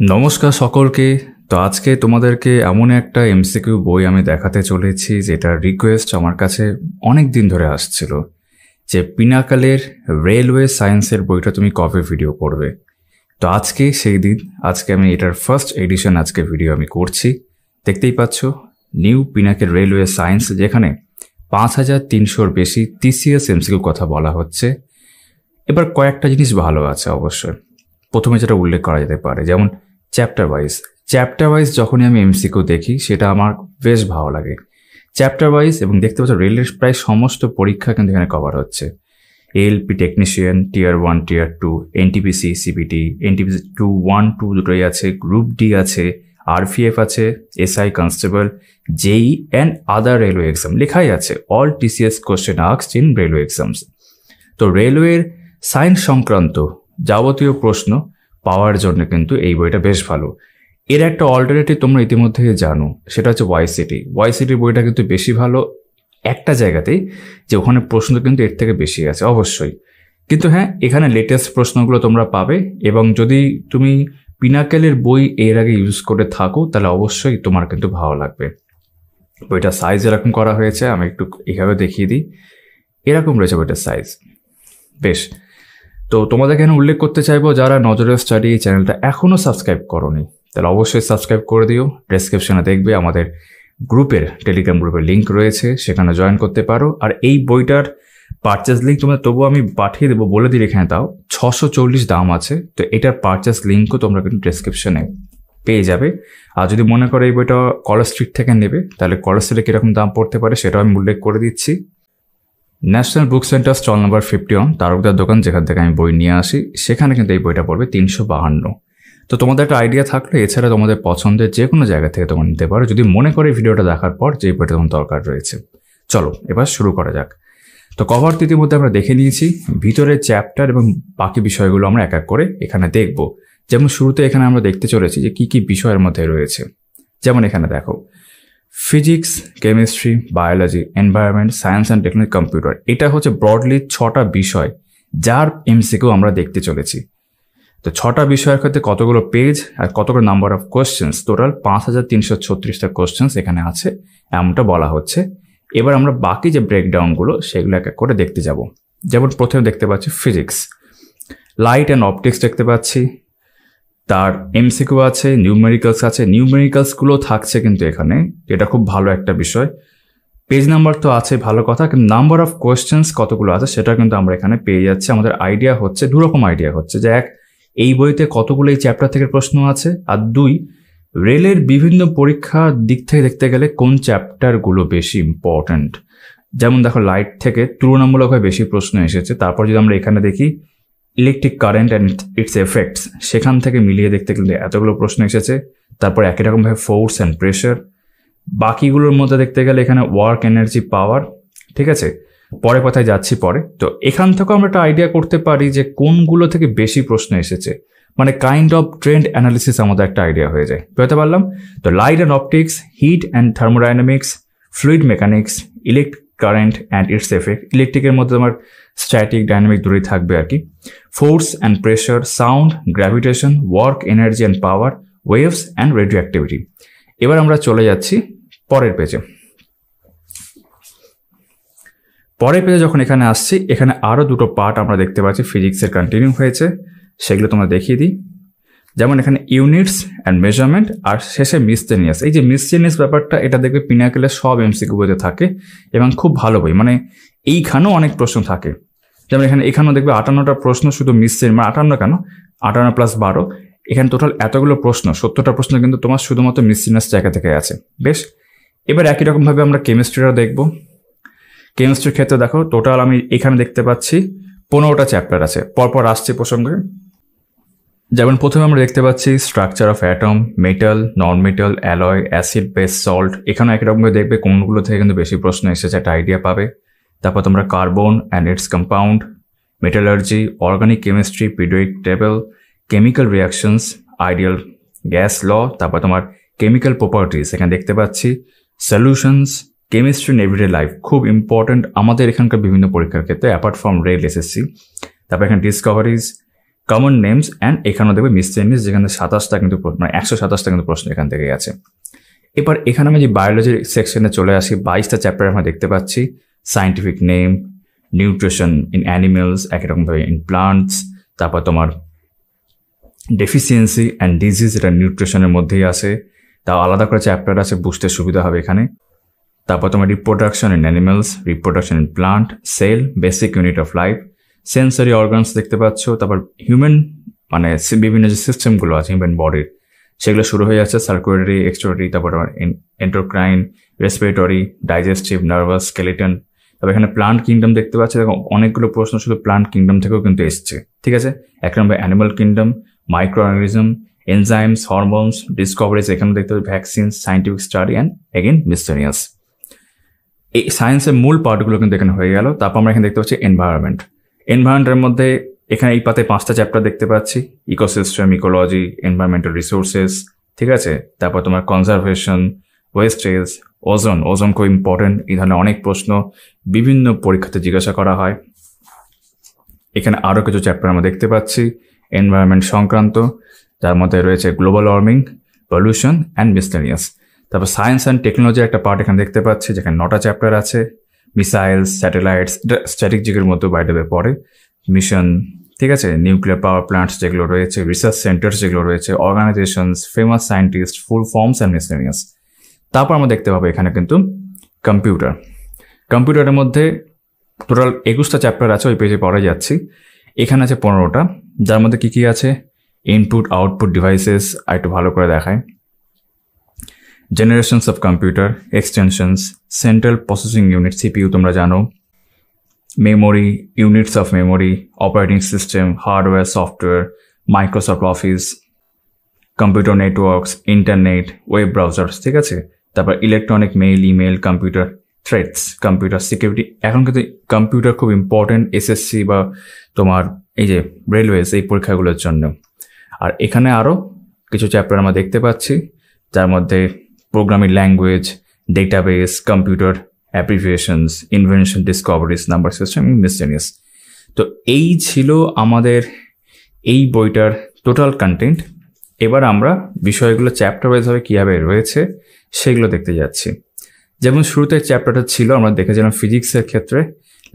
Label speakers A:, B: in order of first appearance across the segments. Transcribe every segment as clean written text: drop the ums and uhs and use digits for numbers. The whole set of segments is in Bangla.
A: নমস্কার সকলকে। তো আজকে তোমাদেরকে এমন একটা এমসিকিউ বই আমি দেখাতে চলেছি যেটার রিকোয়েস্ট আমার কাছে অনেক দিন ধরে আসছিল, যে পিনাকালের রেলওয়ে সায়েন্সের বইটা তুমি কবে ভিডিও করবে। তো আজকে সেই দিন, আজকে আমি এটার ফার্স্ট এডিশন আজকে ভিডিও আমি করছি। দেখতেই পাচ্ছ নিউ পিনাকেল রেলওয়ে সায়েন্স, যেখানে 5300-র বেশি টিসিএস এমসিকিউ কথা বলা হচ্ছে। এবার কয়েকটা জিনিস ভালো আছে অবশ্যই। প্রথমে যেটা উল্লেখ করা যেতে পারে, যেমন চ্যাপ্টার ওয়াইজ যখনই আমি এমসিকিউ দেখি সেটা আমার বেশ ভালো লাগে। চ্যাপ্টার ওয়াইজ, এবং দেখতে পাচ্ছ রেলের প্রায় সমস্ত পরীক্ষা কিন্তু এখানে কভার হচ্ছে। ALP technician, tier 1, tier 2, NTPC, CBT, NTPC 2, 1, 2 দুটোই আছে, গ্রুপ ডি আছে, আরপিএফ আছে, SI constable, JE and other railway exam লেখাই আছে। All TCS question asked in railway exams. তো রেলওয়ের সায়েন্স সংক্রান্ত যাবতীয় প্রশ্ন পাওয়ার জন্য কিন্তু এই বইটা বেশ ভালো। এর একটা অল্টারনেটিভ তোমরা ইতিমধ্যে জানো, সেটা হচ্ছে ওয়াইসিটির বইটা কিন্তু বেশি ভালো একটা জায়গাতেই, যে ওখানে প্রশ্ন কিন্তু এর থেকে বেশি আছে অবশ্যই। কিন্তু হ্যাঁ, এখানে লেটেস্ট প্রশ্নগুলো তোমরা পাবে, এবং যদি তুমি পিনাকেলের বই এর আগে ইউজ করে থাকো তাহলে অবশ্যই তোমার কিন্তু ভালো লাগবে। বইটার সাইজ এরকম করা হয়েছে, আমি একটু এইভাবে দেখিয়ে দিই। এরকম রয়েছে বইটার সাইজ, বেশ। তো তোমাদেরকে এখানে উল্লেখ করতে চাইবো, যারা নজরে স্টাডি চ্যানেলটা এখনও সাবস্ক্রাইব করোনি তাহলে অবশ্যই সাবস্ক্রাইব করে দিও। ডেসক্রিপশনে দেখবে আমাদের টেলিগ্রাম গ্রুপের লিঙ্ক রয়েছে, সেখানে জয়েন করতে পারো। আর এই বইটার পারচেস লিঙ্ক তোমরা তবুও আমি পাঠিয়ে দেবো, বলে দিই এখানে, তাও 640 দাম আছে। তো এটার পারচেস লিঙ্কও তোমরা কিন্তু ডেসক্রিপশনে পেয়ে যাবে। আর যদি মনে করো এই বইটা কলেজ স্ট্রিট থেকে নেবে, তাহলে কলেজ স্ট্রিটে কীরকম দাম পড়তে পারে সেটাও আমি উল্লেখ করে দিচ্ছি। National book centre, stall number 51, তারকদার দোকান, যেখান থেকে আমি বই নিয়ে আসি, সেখানে কিন্তু এই বইটা পড়বে 352। তো তোমাদের একটা আইডিয়া থাকলে এছাড়া তোমাদের পছন্দের যে কোনো জায়গা থেকে তোমরা নিতে পারো, যদি মনে করো এই ভিডিওটা দেখার পর যে এই বইটা তোমার দরকার রয়েছে। চলো এবার শুরু করা যাক। তো কভার ইতিমধ্যে আমরা দেখে নিয়েছি, ভিতরে চ্যাপ্টার এবং বাকি বিষয়গুলো আমরা এক এক করে এখানে দেখব। যেমন শুরুতে এখানে আমরা দেখতে চলেছি যে কি কি বিষয়ের মধ্যে রয়েছে। যেমন এখানে দেখো, physics, chemistry, biology, environment, science and technology, computer. এটা হচ্ছে ব্রডলি 6টা বিষয় যার এমসিকিউ আমরা দেখতে চলেছি। তো 6টা বিষয়ের ক্ষেত্রে কতগুলো পেজ আর কতগুলো নাম্বার অফ কোশ্চেন্স, টোটাল 5336টা কোশ্চেন্স এখানে আছে এমনটা বলা হচ্ছে। এবার আমরা বাকি যে ব্রেকডাউনগুলো সেগুলো এক এক করে দেখতে যাব। যেমন প্রথমে দেখতে পাচ্ছি ফিজিক্স, লাইট অ্যান্ড অপটিক্স দেখতে পাচ্ছি, তার এমসিকিউ আছে, নিউমেরিক্যালস আছে। নিউমেরিক্যালসগুলো থাকছে কিন্তু এখানে, এটা খুব ভালো একটা বিষয়। পেজ নাম্বার তো আছে, ভালো কথা, কিন্তু নাম্বার অফ কোয়েশ্চেন্স কতগুলো আছে সেটা কিন্তু আমরা এখানে পেয়ে যাচ্ছি। আমাদের আইডিয়া হচ্ছে, দুরকম আইডিয়া হচ্ছে, যে এক, এই বইতে কতগুলো এই চ্যাপ্টার থেকে প্রশ্ন আছে, আর দুই, রেলের বিভিন্ন পরীক্ষার দিক থেকে দেখতে গেলে কোন চ্যাপ্টারগুলো বেশি ইম্পর্ট্যান্ট। যেমন দেখো, লাইট থেকে তুলনামূলকভাবে বেশি প্রশ্ন এসেছে। তারপর যদি আমরা এখানে দেখি electric current and it's effects, সেখান থেকে মিলিয়ে দেখতে গেলে এতগুলো প্রশ্ন এসেছে। তারপর একই রকমভাবে ফোর্স অ্যান্ড প্রেশার। বাকিগুলোর মধ্যে দেখতে গেলে এখানে ওয়ার্ক, এনার্জি, পাওয়ার। ঠিক আছে, পরে কথায় যাচ্ছি পরে। তো এখান থেকেও আমরা একটা আইডিয়া করতে পারি যে কোনগুলো থেকে বেশি প্রশ্ন এসেছে, মানে কাইন্ড অফ ট্রেন্ড অ্যানালিসিস আমাদের একটা আইডিয়া হয়ে যায়। বুঝতে পারলাম? তো light and optics, heat and thermodynamics, fluid mechanics, electric current and its effect. ইলেকট্রিকের মধ্যে তোমার স্ট্যাটিক, ডাইনামিক দূরেই থাকবে আর কি। Force and pressure, sound, gravitation, work, energy and power, waves and radioactivity. এবার আমরা চলে যাচ্ছি পরের পেজে। পরের পেজে যখন এখানে আসছি, এখানে আরও দুটো পার্ট আমরা দেখতে পাচ্ছি ফিজিক্সের কন্টিনিউ হয়েছে, সেগুলো তোমরা দেখিয়ে দিই। যেমন এখানে ইউনিটস অ্যান্ড মেজারমেন্ট, আর শেষে মিসচেলিনিয়াস। এই যে মিসচেলিনিয়াস ব্যাপারটা, এটা দেখবে পিনাকেলের সব এমসিকিউ বইতে থাকে এবং খুব ভালো বই, মানে এইখানেও অনেক প্রশ্ন থাকে। যেমন এখানেও দেখবে 58টা প্রশ্ন শুধু মিসচেলিনিয়াস, মানে 58 কেন, 58 + 12, এখানে টোটাল এতগুলো প্রশ্ন, 70টা প্রশ্ন কিন্তু তোমার শুধুমাত্র মিসচেলিনিয়াস জায়গা থেকে আছে। বেশ, এবার একই রকমভাবে আমরা কেমিস্ট্রিটাও দেখব। কেমিস্ট্রির ক্ষেত্রে দেখো, টোটাল আমি এখানে দেখতে পাচ্ছি 15টা চ্যাপ্টার আছে। পরপর আসছে প্রসঙ্গে। যেমন প্রথমে আমরা দেখতে পাচ্ছি structure of atom, metal, non metal, alloy, acid, base, salt. এখানে একই রকমভাবে দেখবে কোনগুলো থেকে কিন্তু বেশি প্রশ্ন এসেছে, একটা আইডিয়া পাবে। তারপর তোমরা carbon and its compound, metallurgy, organic chemistry, periodic table, chemical reactions, ideal gas law. তারপর তোমার কেমিক্যাল প্রপার্টিস, এখানে দেখতে পাচ্ছি solutions, chemistry in everyday life, খুব ইম্পর্টেন্ট আমাদের এখানকার বিভিন্ন পরীক্ষার ক্ষেত্রে, অ্যাপার্ট ফ্রম রেল, এসএসসি। তারপর এখানে ডিসকভারিজ, কমন নেমস অ্যান্ড এখানেও দেখবে মিসসেলেনিয়াস, যেখানে 27টা কিন্তু মানে 127টা কিন্তু প্রশ্ন এখান থেকে আছে। এবার এখানে আমি যে বায়োলজির সেকশনে চলে আসি, 22টা চ্যাপ্টার আমরা দেখতে পাচ্ছি। Scientific name, nutrition in animals, একই রকমভাবে ইন প্লান্টস, তারপর তোমার ডেফিসিয়েন্সি অ্যান্ড ডিজিজ, এটা নিউট্রিশনের মধ্যেই আসে, তাও আলাদা করে চ্যাপ্টার আছে, বুঝতে সুবিধা হবে এখানে। তারপর তোমার reproduction in animals, reproduction in plant, cell, basic unit of life, sensory organs দেখতে পাচ্ছ। তারপর হিউম্যান মানে বিভিন্ন যে সিস্টেমগুলো আছে হিউম্যান বডির, সেগুলো শুরু হয়ে যাচ্ছে, সার্কুলেটরি, এক্সট্রোটরি, তারপর endocrine, respiratory, digestive, nervous, skeleton. তবে এখানে প্লান্ট কিংডম দেখতে পাচ্ছি, অনেকগুলো প্রশ্ন শুধু প্লান্ট কিংডম থেকেও কিন্তু এসছে, ঠিক আছে। এক নম্বর animal kingdom, micro organism, enzymes, hormones, discoveries, এখানে দেখতে পাচ্ছি vaccines, scientific study and again miscellaneous. এই সায়েন্সের মূল পার্টগুলো কিন্তু এখানে হয়ে গেল। তারপর আমরা এখানে দেখতে পাচ্ছি এনভায়রনমেন্ট। এনভায়রনমেন্টের মধ্যে এখানে এই পাতে 5টা চ্যাপ্টার দেখতে পাচ্ছি, ইকোসিস্টেম, ইকোলজি, এনভায়রনমেন্টাল রিসোর্সেস, ঠিক আছে। তারপর তোমার কনজারভেশন, ওয়েস্টেজ, ওজন, ওজন খুব ইম্পর্টেন্ট, এই ধরনের অনেক প্রশ্ন বিভিন্ন পরীক্ষাতে জিজ্ঞাসা করা হয়। এখানে আরও কিছু চ্যাপ্টার আমরা দেখতে পাচ্ছি এনভায়রনমেন্ট সংক্রান্ত, যার মধ্যে রয়েছে global warming, pollution and miscellaneous. তারপর সায়েন্স অ্যান্ড টেকনোলজির একটা পার্ট এখানে দেখতে পাচ্ছি, যেখানে 9টা চ্যাপ্টার আছে। মিসাইলস, স্যাটেলাইটস, এটা স্ট্র্যাটেজিকের মধ্যে বাইরে পড়ে, মিশন, ঠিক আছে, নিউক্লিয়ার পাওয়ার প্ল্যান্টস যেগুলো রয়েছে, রিসার্চ সেন্টার্স যেগুলো রয়েছে, organisations, famous scientist, full forms and miscellaneous. তারপর আমরা দেখতে পাবো এখানে কিন্তু কম্পিউটার। কম্পিউটারের মধ্যে টোটাল 21টা চ্যাপ্টার আছে, ওই পেজে পড়ে যাচ্ছি। এখানে আছে 15টা, যার মধ্যে কী আছে, ইনপুট আউটপুট ডিভাইসেস, আর একটু ভালো করে দেখায়, generations of computer, extensions, central processing unit, CPU তোমরা জানো, memory, units of memory, operating system, hardware, software, Microsoft office, computer networks, internet, web browsers, ঠিক আছে। তারপর electronic mail, email, computer threads, computer security. এখন কিন্তু কম্পিউটার খুব ইম্পর্টেন্ট এসএসসি বা তোমার এই যে রেলওয়েজ, এই পরীক্ষাগুলোর জন্য। আর এখানে আরও কিছু চ্যাপ্টার আমরা দেখতে পাচ্ছি, যার মধ্যে programming language, database, computer applications, invention, discoveries, number system, miscellaneous. তো এই ছিল আমাদের এই বইটার টোটাল কন্টেন্ট। এবার আমরা বিষয়গুলো চ্যাপ্টার ওয়াইজভাবে কীভাবে রয়েছে সেগুলো দেখতে যাচ্ছি। যেমন শুরুতে চ্যাপ্টারটা ছিল, আমরা দেখেছিলাম ফিজিক্সের ক্ষেত্রে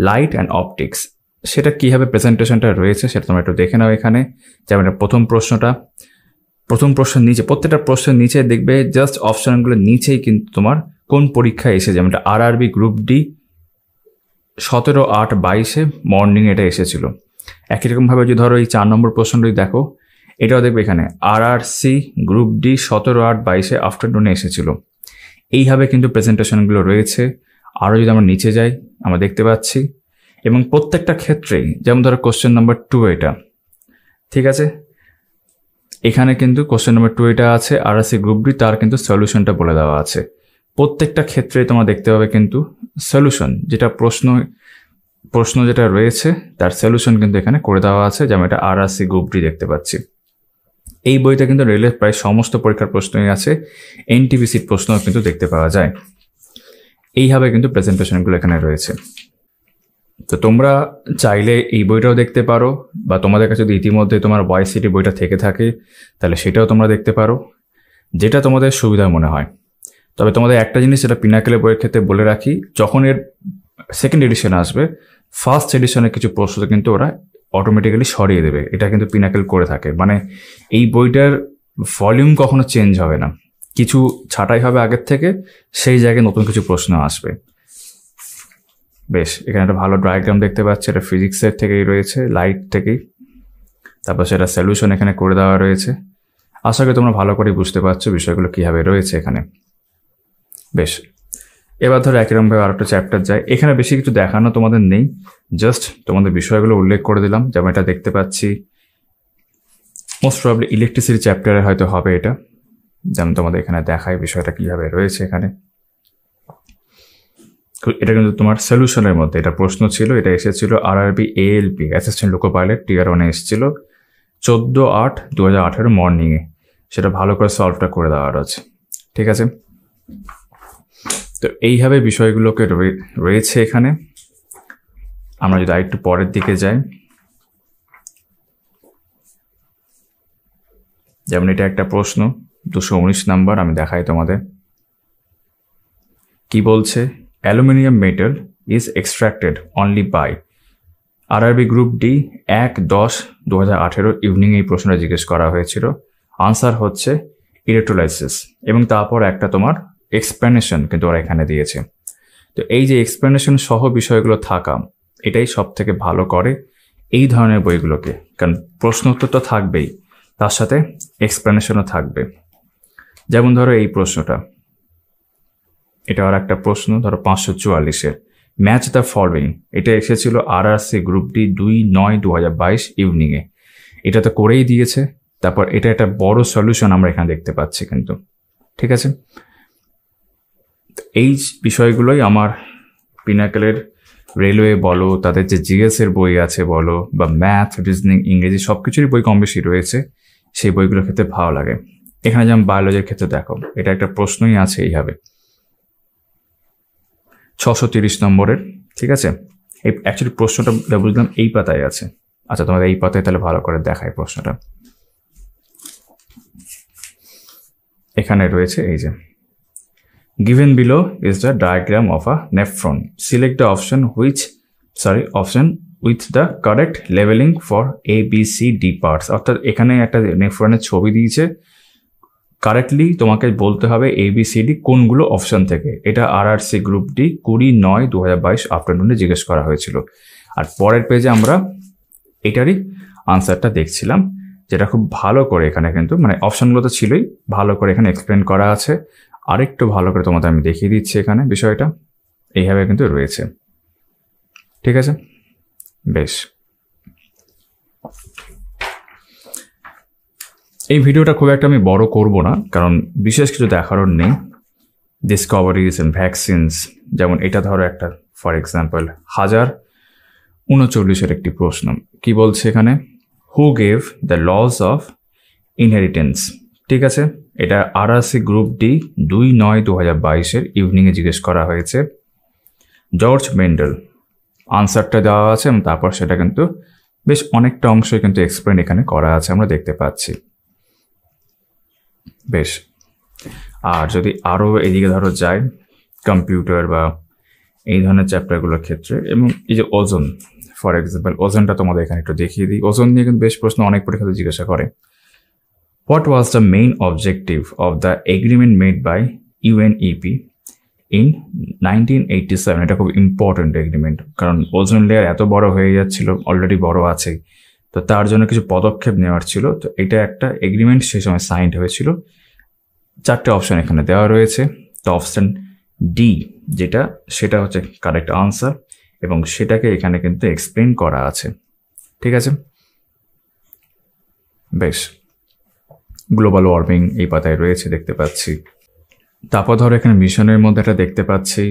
A: লাইট অ্যান্ড অপটিক্স, সেটা কীভাবে প্রেজেন্টেশনটা রয়েছে সেটা তোমরা একটু দেখে নাও। এখানে যেমন প্রথম প্রশ্নের নিচে, প্রত্যেকটা প্রশ্নের নিচে দেখবে জাস্ট অপশনগুলোর নিচেই কিন্তু তোমার কোন পরীক্ষায় এসে, যেমন আরআরবি গ্রুপ ডি 17/8/22 মর্নিং এটা এসেছিল। একই রকমভাবে যদি ধরো এই 4 নম্বর প্রশ্নটি দেখো, এটাও দেখবে এখানে আরআরসি গ্রুপ ডি 17/8/22 আফটারনুনে এসেছিল। এইভাবে কিন্তু প্রেজেন্টেশনগুলো রয়েছে। আরও যদি আমরা নিচে যাই আমরা দেখতে পাচ্ছি, এবং প্রত্যেকটা ক্ষেত্রেই যেমন ধরো কোশ্চেন নাম্বার 2 এটা, ঠিক আছে, এখানে কিন্তু কোশ্চেন নাম্বার 2 এটা আছে, আরআরসি গ্রুপ ডি, তার কিন্তু সলিউশনটা বলে দেওয়া আছে। প্রত্যেকটা ক্ষেত্রে তোমরা দেখতে পাবে কিন্তু সলিউশন, যেটা প্রশ্ন যেটা রয়েছে তার সলিউশন কিন্তু এখানে করে দেওয়া আছে, যেমন এটা আরআরসি গ্রুপ ডি দেখতে পাচ্ছি। এই বইতে কিন্তু রেলের প্রায় সমস্ত পরীক্ষার প্রশ্নই আছে, এনটিপিসির প্রশ্নও কিন্তু দেখতে পাওয়া যায়। এইভাবে কিন্তু প্রেজেন্টেশনগুলো এখানে রয়েছে। তো তোমরা চাইলে এই বইটাও দেখতে পারো, বা তোমাদের কাছে যদি ইতিমধ্যে তোমার ওয়াইসিটি বইটা থেকে থাকে তাহলে সেটাও তোমরা দেখতে পারো, যেটা তোমাদের সুবিধা মনে হয়। তবে তোমাদের একটা জিনিস যেটা পিনাকেলের বইয়ের ক্ষেত্রে বলে রাখি, যখন এর সেকেন্ড এডিশন আসবে, ফার্স্ট এডিশনের কিছু প্রশ্ন কিন্তু ওরা অটোমেটিক্যালি সরিয়ে দেবে, এটা কিন্তু পিনাকেল করে থাকে। মানে এই বইটার ভলিউম কখনো চেঞ্জ হবে না, কিছু ছাঁটাই হবে আগের থেকে, সেই জায়গায় নতুন কিছু প্রশ্ন আসবে। বেশ, এখানে একটা ভালো ডায়াগ্রাম দেখতে পাচ্ছি, এটা ফিজিক্সের থেকেই রয়েছে, লাইট থেকেই। তারপর সেটা সলিউশন এখানে করে দেওয়া রয়েছে। আশা করি তোমরা ভালো করে বুঝতে পারছো বিষয়গুলো কীভাবে রয়েছে এখানে। বেশ, এবার ধরো একইরকমভাবে আরেকটা চ্যাপ্টার যায়। এখানে বেশি কিছু দেখানো তোমাদের নেই, জাস্ট তোমাদের বিষয়গুলো উল্লেখ করে দিলাম। যেমন এটা দেখতে পাচ্ছি মোস্ট প্রবাবলি ইলেকট্রিসিটি চ্যাপ্টারে হয়তো হবে এটা, যেমন তোমাদের এখানে দেখায় বিষয়টা কীভাবে রয়েছে এখানে। এটা কিন্তু তোমার সলিউশনের মধ্যে এটা প্রশ্ন ছিল, এটা এসেছিল RRB ALP assistant loco pilot tier 1 এসেছিল 14/8/2018 মর্নিংয়ে। সেটা ভালো করে সলভটা করে দেওয়ার আছে, ঠিক আছে। তো এইভাবে বিষয়গুলোকে রয়েছে এখানে। আমরা যদি আরেকটু পরের দিকে যাই, যেমন এটা একটা প্রশ্ন 219 নাম্বার, আমি দেখাই তোমাদের। কি বলছে? Aluminium metal is extracted only by RRB group D 1/10/2018 evening এই প্রশ্নটা জিজ্ঞেস করা হয়েছিল। আনসার হচ্ছে ইলেকট্রোলাইসিস, এবং তারপর একটা তোমার এক্সপ্লেনেশন কিন্তু ওরা এখানে দিয়েছে। তো এই যে এক্সপ্লেনেশন সহ বিষয়গুলো থাকা, এটাই সব থেকে ভালো করে এই ধরনের বইগুলোকে, কারণ প্রশ্ন উত্তর তো থাকবেই, তার সাথে এক্সপ্লেনেশনও থাকবে। যেমন ধরো এই প্রশ্নটা, এটা আর একটা প্রশ্ন, ধরো 544-এর ম্যাচ দ্য ফলোইং, এটা এসেছিল আরআরসি গ্রুপ ডি 2/9/2022 ইভিনিংয়ে। এটা তো করেই দিয়েছে। তারপর এটা একটা বড় সলিউশন আমরা এখানে দেখতে পাচ্ছি কিন্তু, ঠিক আছে। এই বিষয়গুলোই আমার পিনাকেলের রেলওয়ে বলো, তাদের যে জিএস এর বই আছে বলো, বা ম্যাথ, রিজনিং, ইংরেজি সব কিছুরই বই কম বেশি রয়েছে, সেই বইগুলোর ক্ষেত্রে ভালো লাগে। এখানে যেমন বায়োলজির ক্ষেত্রে দেখো, এটা একটা প্রশ্নই আছে এইভাবে 630 নম্বরের, ঠিক আছে। এই অ্যাকচুয়ালি প্রশ্নটা বুঝলাম এই পাতায় আছে। আচ্ছা, তোমাদের এই পাতায় তাহলে ভালো করে দেখায় প্রশ্নটা। এখানে রয়েছে এই যে, given below is the diagram of a nephron. Select the option with the correct leveling for A, B, C, D parts. অর্থাৎ এখানে একটা নেফ্রনের ছবি দিয়েছে, কারেক্টলি তোমাকে বলতে হবে A, B, C, D কোনগুলো অপশন থেকে। এটা আরআরসি গ্রুপ ডি 20/9/2022 আফটারনুনে জিজ্ঞেস করা হয়েছিল। আর পরের পেজে আমরা এটারই আনসারটা দেখছিলাম, যেটা খুব ভালো করে এখানে কিন্তু, মানে অপশনগুলো তো ছিলই, ভালো করে এখানে এক্সপ্লেন করা আছে। আরেকটু ভালো করে তোমাদের আমি দেখিয়ে দিচ্ছি এখানে বিষয়টা, এইভাবে কিন্তু রয়েছে, ঠিক আছে। বেশ, এই ভিডিওটা খুব একটা আমি বড় করব না, কারণ বিশেষ কিছু দেখারও নেই। ডিসকভারিজ এন্ড ভ্যাকসিনস, যেমন এটা ধরো একটা ফর এক্সাম্পল 1039-এর একটি প্রশ্ন। কি বলছে এখানে? Who gave the laws of inheritance, ঠিক আছে। এটা আরআরসি গ্রুপ ডি 2/9/2022 ইভিনিংয়ে জিজ্ঞেস করা হয়েছে। জর্জ মেন্ডেল, আনসারটা দেওয়া আছে এবং তারপর সেটা কিন্তু বেশ অনেকটা অংশই কিন্তু এক্সপ্লেন এখানে করা আছে, আমরা দেখতে পাচ্ছি। বেশ, আর যদি আরও এদিকে ধরো যায় কম্পিউটার বা এই ধরনের চ্যাপ্টারগুলোর ক্ষেত্রে, এবং এই যে ওজন ফর এক্সাম্পল, ওজনটা তোমাদের এখানে একটু দেখিয়ে দিই। ওজন নিয়ে কিন্তু বেশ প্রশ্ন অনেক পরীক্ষাতে জিজ্ঞাসা করে। What was the main objective of the agreement made by UNEP in 1987? এটা খুব ইম্পর্টেন্ট এগ্রিমেন্ট, কারণ ওজোন লেয়ার এত বড় হয়ে যাচ্ছিল, অলরেডি বড় আছেই, তো তার জন্য কিছু পদক্ষেপ নেওয়ার ছিল। তো এটা একটা এগ্রিমেন্ট সেই সময় সাইন্ড হয়েছিল। 4টে অপশন এখানে দেওয়া রয়েছে। তো অপশন ডি যেটা, সেটা হচ্ছে কারেক্ট আনসার, এবং সেটাকে এখানে কিন্তু এক্সপ্লেন করা আছে, ঠিক আছে। বেশ, গ্লোবাল ওয়ার্মিং এই পাতায় রয়েছে দেখতে পাচ্ছি। তারপর ধরো এখানে মিশনের মধ্যে একটা দেখতে পাচ্ছি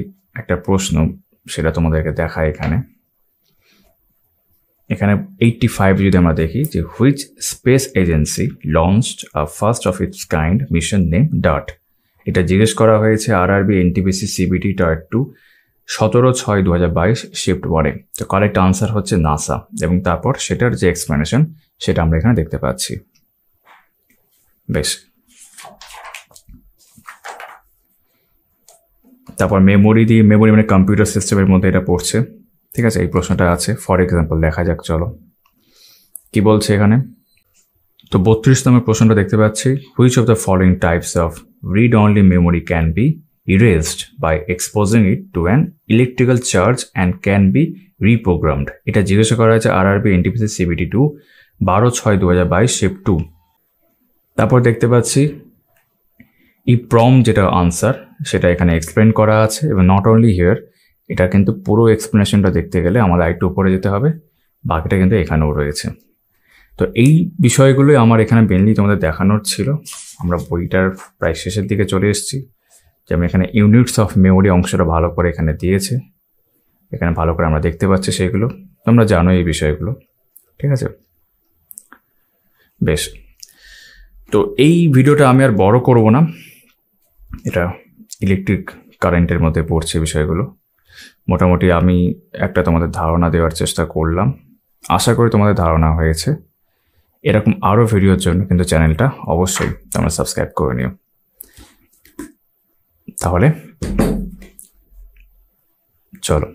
A: একটা প্রশ্ন, সেটা তোমাদেরকে দেখায় এখানে। এখানে 85 যদি আমরা দেখি যে which space agency launched a first of its kind mission name DART, এটা জিজ্ঞেস করা হয়েছে RRB NTPC CBT tier 2 17/6/2022 shift 1-এ। তো কারেক্ট আনসার হচ্ছে নাসা, এবং তারপর সেটার যে এক্সপ্লেনেশন সেটা আমরা এখানে দেখতে পাচ্ছি। বেশ, তারপর মেমোরি মানে কম্পিউটার সিস্টেমের মধ্যে এটা পড়ছে, ঠিক আছে। এই প্রশ্নটা আছে ফর এক্সাম্পল, দেখা যাক চলো কি বলছে এখানে। তো 32 নম্বর প্রশ্নটা দেখতে পাচ্ছি, which of the following types of read only memory can be erased by exposing it to an electrical charge and can be reprogrammed. এটা জিজ্ঞাসা করা হয়েছে আরআরবি এনটিপিসি সিবিটি 2 12/6/2022 শিফট 2। তারপর দেখতে পাচ্ছি ইপ্রম যেটা আনসার, সেটা এখানে এক্সপ্লেন করা আছে, এবং নট অনলি হিয়ার, এটা কিন্তু পুরো এক্সপ্লেনেশনটা দেখতে গেলে আমাদের আরেকটু উপরে যেতে হবে, বাকিটা কিন্তু এখানেও রয়েছে। তো এই বিষয়গুলোই আমার এখানে মেনলি তোমাদের দেখানোর ছিল। আমরা বইটার প্রায় শেষের দিকে চলে এসেছি। যেমন এখানে ইউনিটস অফ মেমোরি অংশটা ভালো করে এখানে দিয়েছে, এখানে ভালো করে আমরা দেখতে পাচ্ছি সেগুলো, তোমরা জানো এই বিষয়গুলো, ঠিক আছে। বেশ, তো এই ভিডিওটা আমি আর বড় করব না, এটা ইলেকট্রিক কারেন্টের মধ্যে পড়ছে বিষয়গুলো। মোটামুটি আমি একটা তোমাদের ধারণা দেওয়ার চেষ্টা করলাম, আশা করি তোমাদের ধারণা হয়েছে। এরকম আরও ভিডিওর জন্য কিন্তু চ্যানেলটা অবশ্যই তোমরা সাবস্ক্রাইব করে নিও। তাহলে চলো